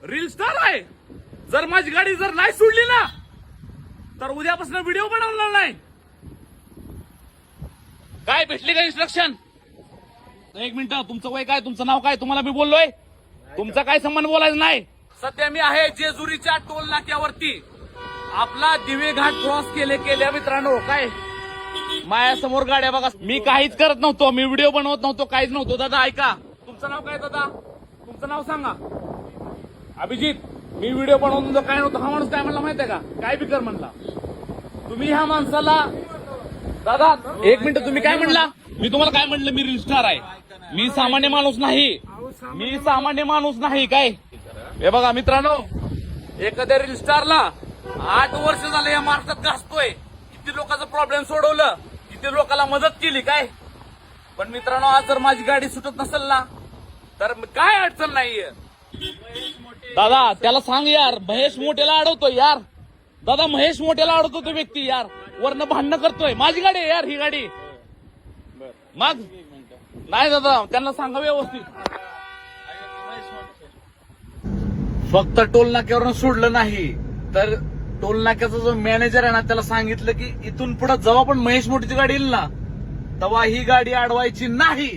Reel star आहे. जर माझी गाडी जर नाही सोडली ना तर उद्यापासून व्हिडिओ बनवणार नाही. काय भेटली का इन्स्ट्रक्शन? एक मिनिट, तुमचं वय काय, तुमचं नाव काय? तुम्हाला मी बोललोय, तुमचा काय संबंध बोलायचं नाही. सध्या मी आहे जेजुरीच्या टोल नाक्यावरती. आपला दिवे घाट क्रॉस केले मित्रांनो. काय माझ्यासमोर गाड्या बघा. मी काहीच करत नव्हतो, मी व्हिडिओ बनवत नव्हतो, काहीच नव्हतो. दादा ऐका, तुमचं नाव काय? दादा तुमचं नाव सांगा. अभिजित. मी व्हिडिओ बनवत नव्हतो, काय नव्हतं. हा माणूस काय म्हणला माहितीये का? काय बी कर म्हणला. तुम्ही ह्या माणसाला, दादा एक मिनिट, तुम्ही काय म्हणला? मी तुम्हाला काय म्हणलं? मी रील स्टार आहे, मी सामान्य माणूस नाही, मी सामान्य माणूस नाही. काय हे बघा मित्रांनो, एखाद्या रील स्टारला 8 वर्ष झालं या महाराष्ट्रात गाजतोय. किती लोकांचा प्रॉब्लेम सोडवलं, किती लोकांना मदत केली. काय पण मित्रांनो, आज जर माझी गाडी सुटत नसेल ना तर काय अडचण नाहीये. दादा त्याला सांग यार, महेश मोठेला अडवतोय यार. दादा महेश मोठेला अडवतो तो व्यक्ती यार, वरनं भांडणं करतोय. माझी गाडी आहे यार ही गाडी. मग नाही दादा, त्यांना सांगा व्यवस्थित. फक्त टोल नाक्यावरून सोडलं नाही तर टोल नाक्याचा जो मॅनेजर आहे ना त्याला सांगितलं की इथून पुढे जेव्हा पण महेश मोठीची गाडी येईल ना तेव्हा ही गाडी अडवायची नाही.